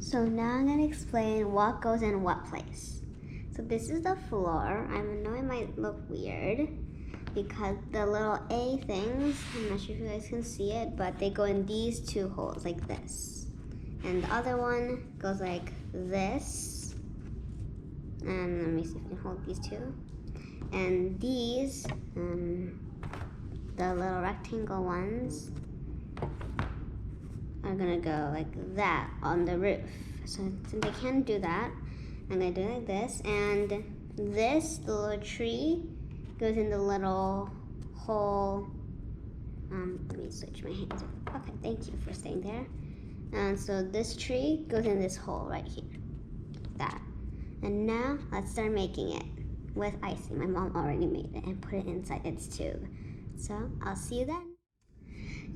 So now I'm going to explain what goes in what place. So this is the floor. I know it might look weird because the little A things, I'm not sure if you guys can see it, but they go in these two holes like this. And the other one goes like this. And let me see if I can hold these two. And these, the little rectangle ones, are gonna go like that on the roof. So since I can't do that, I'm gonna do it like this. And this, the little tree, goes in the little hole. Let me switch my hands. Okay, thank you for staying there. And so this tree goes in this hole right here. That. And now let's start making it with icing. My mom already made it and put it inside its tube. So I'll see you then.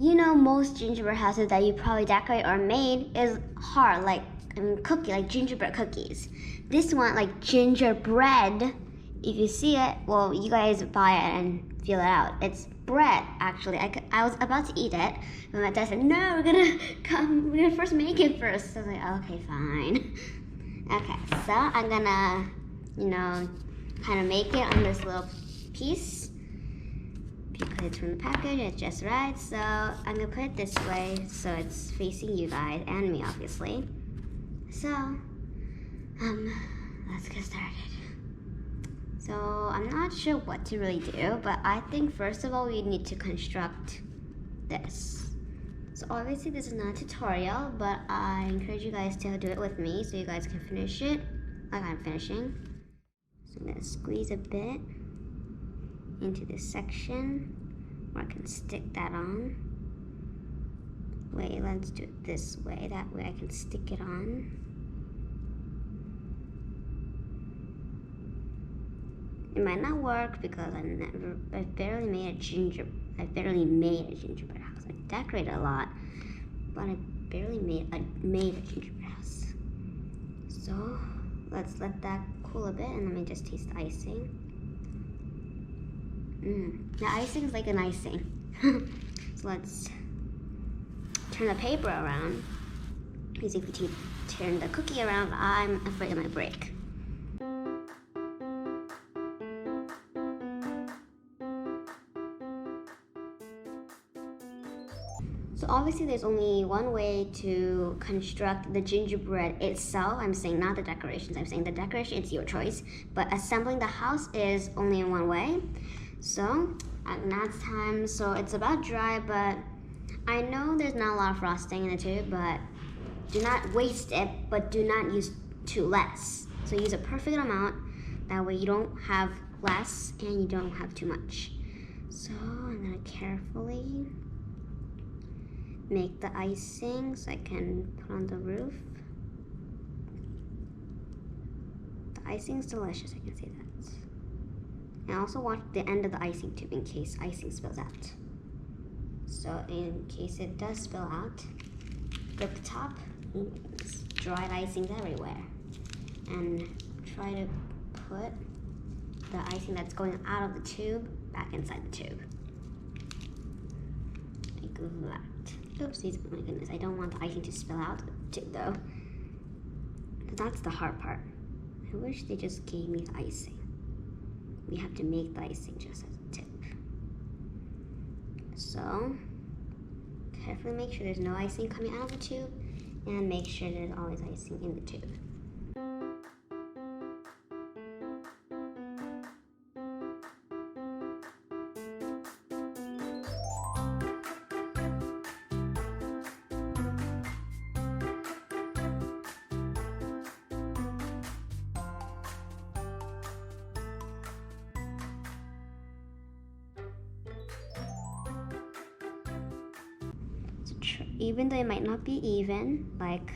You know, most gingerbread houses that you probably decorate or made is hard, like cookie, like gingerbread cookies. This one, like gingerbread, if you see it, well, you guys buy it and feel it out. It's bread, actually. I was about to eat it, but my dad said, no, we're gonna first make it first. So I was like, okay, fine. Okay, so I'm gonna, kind of make it on this little piece. Because it's from the package, it's just right. So I'm gonna put it this way so it's facing you guys and me, obviously. So, let's get started. So I'm not sure what to really do, but I think first of all we need to construct this. So obviously this is not a tutorial, but I encourage you guys to do it with me so you guys can finish it like I'm finishing. So I'm gonna squeeze a bit into this section where I can stick that on. Wait, let's do it this way. That way I can stick it on. It might not work because I barely made a gingerbread house. I decorated a lot, but I barely made a gingerbread house. So let's let that cool a bit and let me just taste the icing. The icing is like an icing. So let's turn the paper around. Because if you turn the cookie around, I'm afraid it might break. So obviously there's only one way to construct the gingerbread itself. I'm saying not the decorations. I'm saying the decoration, it's your choice. But assembling the house is only in one way. So now it's time. So it's about dry, but I know there's not a lot of frosting in the tube, but do not waste it, but do not use too less. So use a perfect amount. That way you don't have less and you don't have too much. So I'm gonna carefully make the icing so I can put on the roof. The icing is delicious, I can say that. And also watch the end of the icing tube in case icing spills out. So in case it does spill out, grip the top, it's dried icing everywhere. And try to put the icing that's going out of the tube back inside the tube. Like that. Oopsies, oh my goodness, I don't want the icing to spill out though. That's the hard part. I wish they just gave me the icing. We have to make the icing just as a tip. So, carefully make sure there's no icing coming out of the tube and make sure there's always icing in the tube. Even though it might not be even, like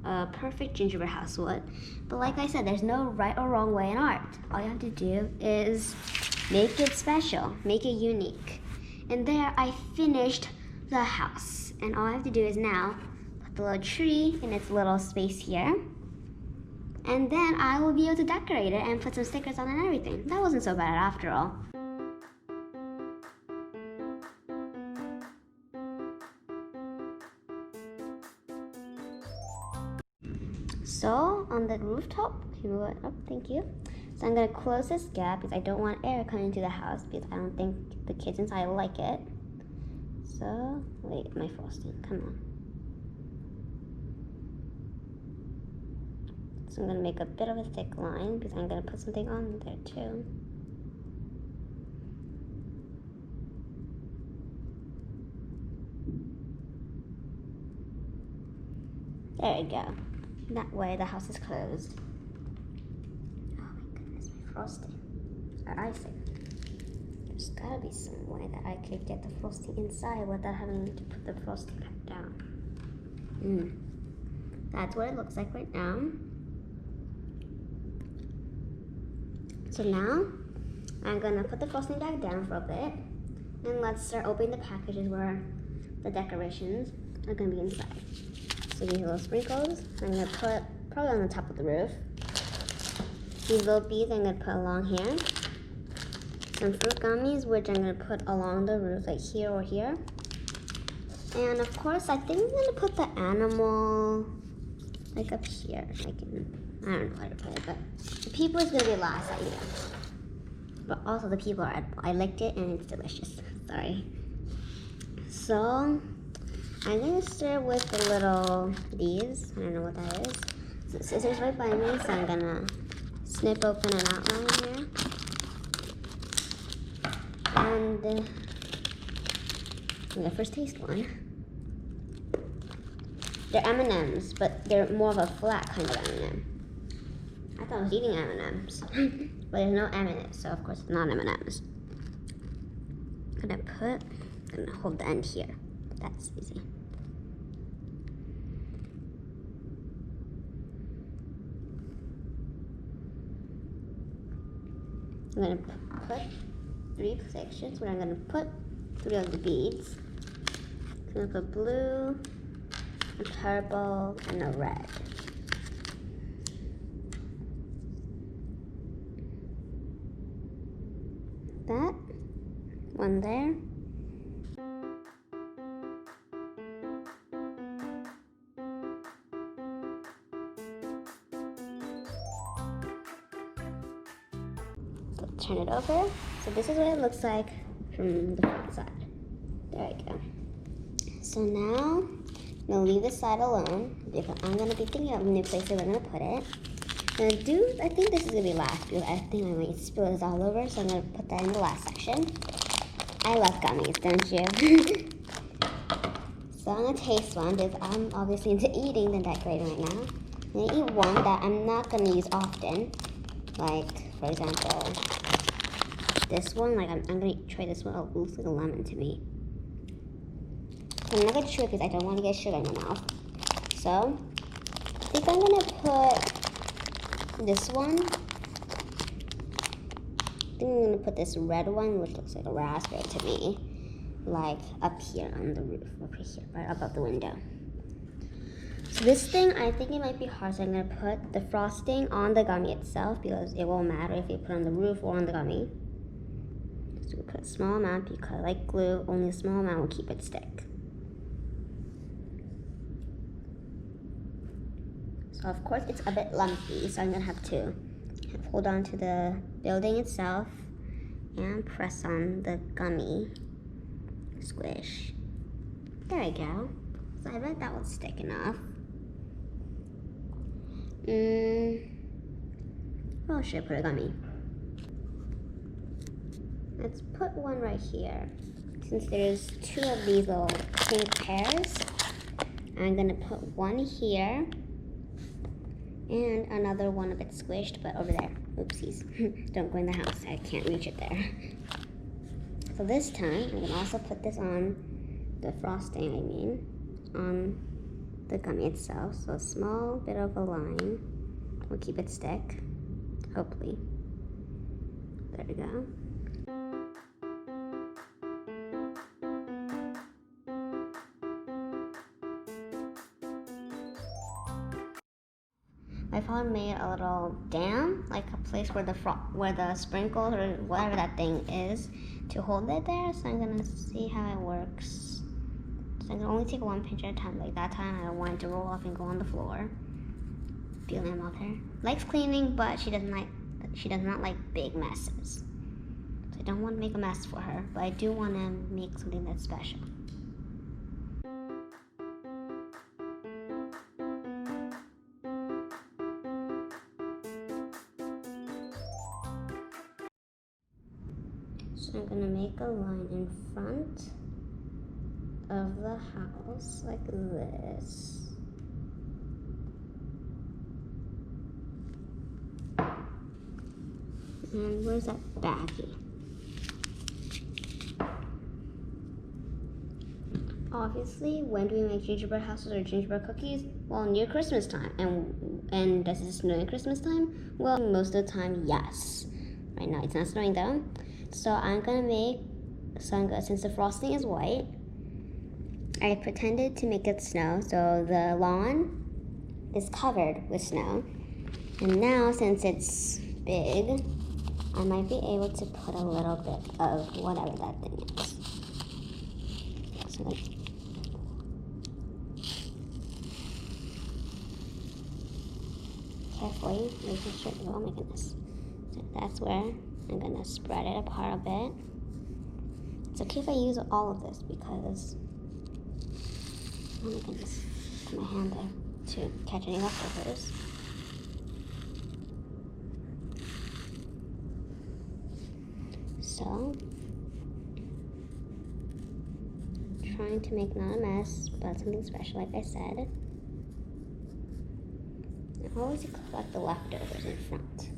a perfect gingerbread house would, but like I said, there's no right or wrong way in art. All you have to do is make it special, make it unique. And there I finished the house. And all I have to do is now put the little tree in its little space here. And then I will be able to decorate it and put some stickers on and everything. That wasn't so bad after all. So on the rooftop, thank you. So I'm gonna close this gap because I don't want air coming into the house because I don't think the kids inside like it. So, wait, my frosting, come on. So I'm gonna make a bit of a thick line because I'm gonna put something on there too. There we go. That way the house is closed. Oh my goodness, my frosting. Or icing. There's gotta be some way that I could get the frosting inside without having to put the frosting back down. That's what it looks like right now. So now, I'm gonna put the frosting back down for a bit. And let's start opening the packages where the decorations are gonna be inside. So these little sprinkles, I'm gonna put probably on the top of the roof. These little beads I'm gonna put along here. Some fruit gummies, which I'm gonna put along the roof, like here or here. And of course, I think I'm gonna put the animal like up here. I don't know how to put it, but the people is gonna be last I eat. But also the people are edible. I licked it and it's delicious. Sorry. So I'm gonna start with the little these. I don't know what that is. So scissors right by me, so I'm gonna snip open an outline here. And I'm gonna first taste one. They're M&Ms, but they're more of a flat kind of M&M. I thought I was eating M&Ms, but there's no M&Ms, so of course it's not M&Ms. I'm gonna hold the end here. That's easy. I'm gonna put 3 sections where I'm gonna put 3 of the beads. I'm gonna put blue, a purple, and a red. That one there. So turn it over. So this is what it looks like from the front side. There we go. So now I'm gonna leave this side alone because I'm gonna be thinking of new places I'm gonna put it. I think this is gonna be last because I think I might spill this all over, so I'm gonna put that in the last section. I love gummies, don't you? So I'm gonna taste one because I'm obviously into eating than decorating right now. I'm gonna eat one that I'm not gonna use often. Like, for example, this one. Like, I'm gonna try this one. Oh, it looks like a lemon to me. So I'm not gonna chew it because I don't want to get sugar in my mouth. So I think I'm gonna put this one. I think I'm gonna put this red one, which looks like a raspberry to me, like up here on the roof, over here, right above the window. So this thing, I think it might be hard, so I'm gonna put the frosting on the gummy itself because it won't matter if you put it on the roof or on the gummy. So we put a small amount because, like glue, only a small amount will keep it stick. So of course it's a bit lumpy, so I'm gonna have to hold on to the building itself and press on the gummy. Squish. There we go. So I bet that will stick enough. Where should I put a gummy? Let's put one right here. Since there's 2 of these little pink pairs, I'm gonna put one here and another one a bit squished, but over there. Oopsies. Don't go in the house. I can't reach it there. So this time, I'm gonna also put this on the frosting, on the gummy itself. So a small bit of a line will keep it stick, hopefully. There we go. My father made a little dam, like a place where the sprinkles or whatever that thing is to hold it there. So I'm gonna see how it works. So I'm gonna only take one pinch at a time. Like that time, I don't want it to roll off and go on the floor. feel my mother likes cleaning, but she does not like big messes. So I don't want to make a mess for her, but I do want to make something that's special. So I'm gonna make a line in front of the house like this. And where's that baggie? Obviously, when do we make gingerbread houses or gingerbread cookies? Well, near Christmas time. And does it snow at Christmas time? Well, most of the time, yes. Right now, it's not snowing though. So I'm gonna make, since the frosting is white, I pretended to make it snow. So the lawn is covered with snow. And now, since it's big, I might be able to put a little bit of whatever that thing is. So carefully making sure, oh my goodness. So that's where I'm gonna spread it apart a bit. It's okay if I use all of this because, oh my goodness, put my hand there to catch any leftovers. So, trying to make not a mess, but something special, like I said. I always collect the leftovers in front.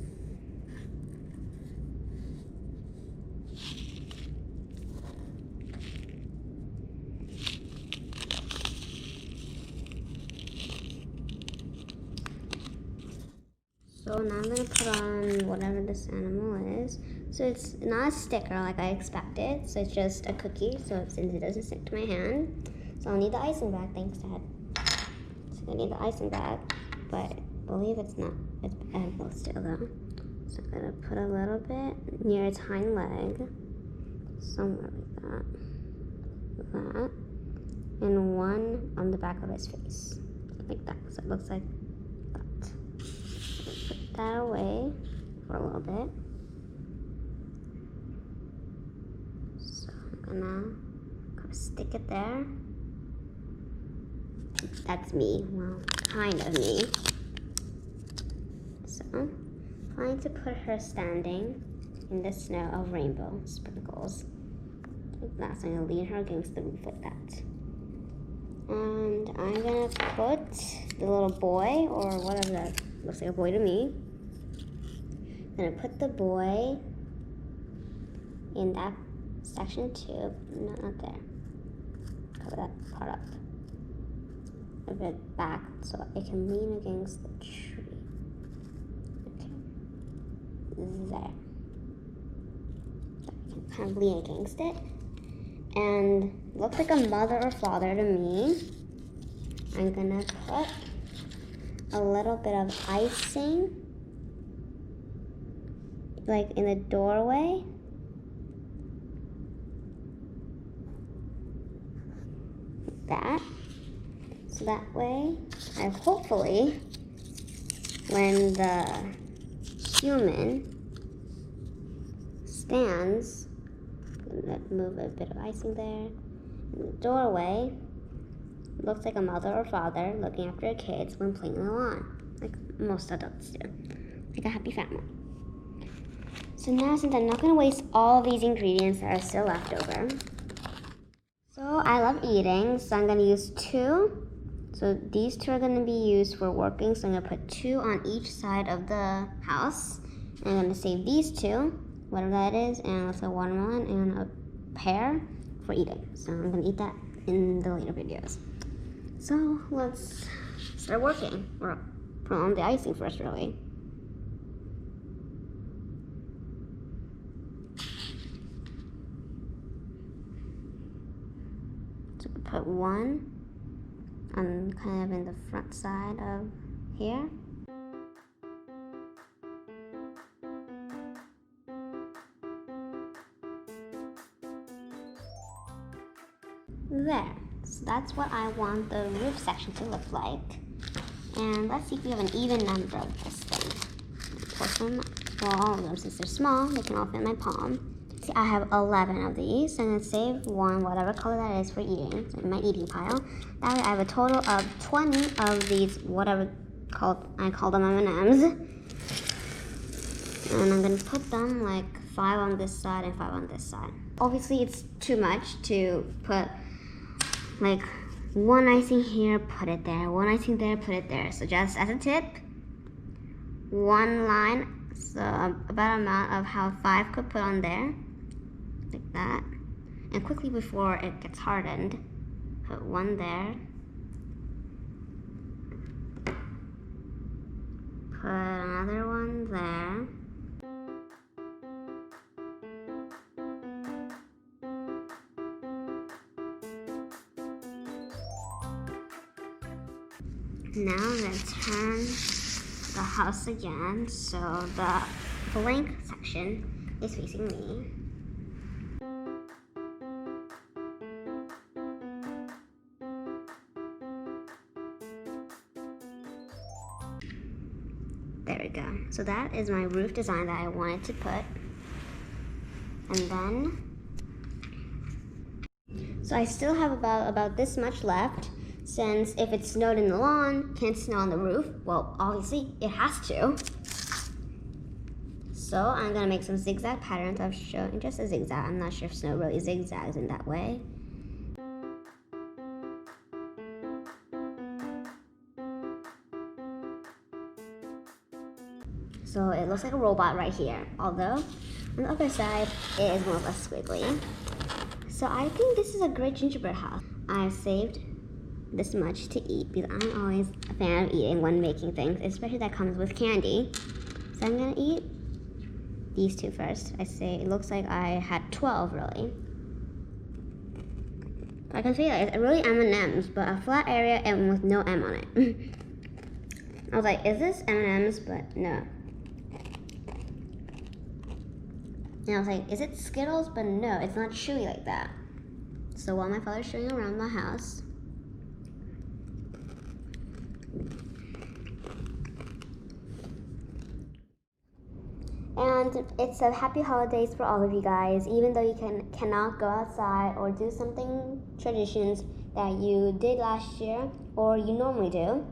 So now I'm going to put on whatever this animal is. So it's not a sticker like I expected. So it's just a cookie. So since it doesn't stick to my hand. So I'll need the icing bag. Thanks, Dad. So I need the icing bag. But I believe it's not. It's edible still though. So I'm going to put a little bit near its hind leg. Somewhere like that. That. And one on the back of his face. Like that. So it looks like that away for a little bit. So I'm gonna stick it there. That's me, well, kind of me. So, trying to put her standing in the snow of rainbow sprinkles. Like that, so I'm gonna lean her against the roof like that. And I'm gonna put the little boy, or whatever that looks like a boy to me. I'm gonna put the boy in that section too. No, not there. Cover that part up. A bit back so it can lean against the tree. Okay. There. So I can kind of lean against it. And looks like a mother or father to me. I'm gonna put a little bit of icing like in the doorway. Like that. So that way, I hopefully, when the human stands, I'm gonna move a bit of icing there. In the doorway, looks like a mother or father looking after their kids when playing on the lawn, like most adults do, like a happy family. So now, since I'm not going to waste all of these ingredients that are still left over, so I love eating, so I'm going to use 2. So these 2 are going to be used for working, so I'm going to put 2 on each side of the house. And I'm going to save these 2, whatever that is, and let's say watermelon and a pear for eating. So I'm going to eat that in the later videos. So let's start working, or put on the icing first, really. So put 1 on kind of in the front side of here. There. So that's what I want the roof section to look like. And let's see if we have an even number of this thing. Portion, well, all of them, since they're small, they can all fit in my palm. See, I have 11 of these, so I'm gonna save one, whatever color that is, for eating, so in my eating pile. That way I have a total of 20 of these, whatever I call them M&Ms. And I'm gonna put them like 5 on this side and 5 on this side. Obviously, it's too much to put like one icing here, put it there, one icing there, put it there. So just as a tip, one line, so about amount of how 5 could put on there, like that. And quickly before it gets hardened, put one there, put another one there. Now I'm going to turn the house again, so the blank section is facing me. There we go. So that is my roof design that I wanted to put. And then, so I still have about this much left. Since if it snowed in the lawn, can't snow on the roof. Well, obviously it has to. So I'm gonna make some zigzag patterns. I've shown just a zigzag. I'm not sure if snow really zigzags in that way. So it looks like a robot right here. Although on the other side, it is more or less squiggly. So I think this is a great gingerbread house. I've saved this much to eat because I'm always a fan of eating when making things, especially that comes with candy. So I'm gonna eat these two first. I say it looks like I had 12 really. I can see that it's really M&Ms, but a flat area and with no M on it. I was like, is this M&Ms? But no. And I was like, is it Skittles? But no, it's not chewy like that. So while my father's showing around my house, and it's a happy holidays for all of you guys, even though you cannot go outside or do something traditions that you did last year or you normally do.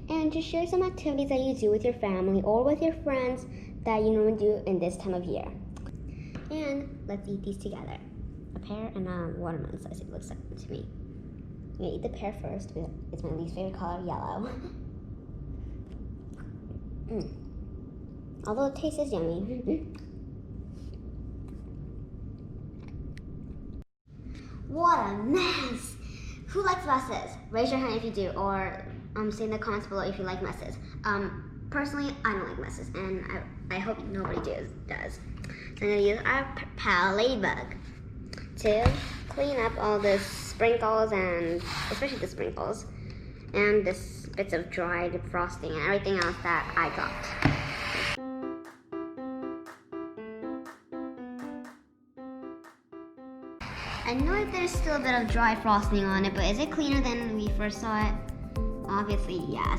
And just share some activities that you do with your family or with your friends that you normally do in this time of year. And let's eat these together. A pear and a watermelon slice, it looks like to me. I'm gonna eat the pear first. It's my least favorite color, yellow. Although it tastes yummy. What a mess! Who likes messes? Raise your hand if you do, or say in the comments below if you like messes. Personally, I don't like messes, and I hope nobody does. So I'm gonna use our pal Ladybug to clean up all the sprinkles, and especially the sprinkles, and this bits of dried frosting and everything else that I got. I know if there's still a bit of dry frosting on it, but is it cleaner than we first saw it? Obviously, yes.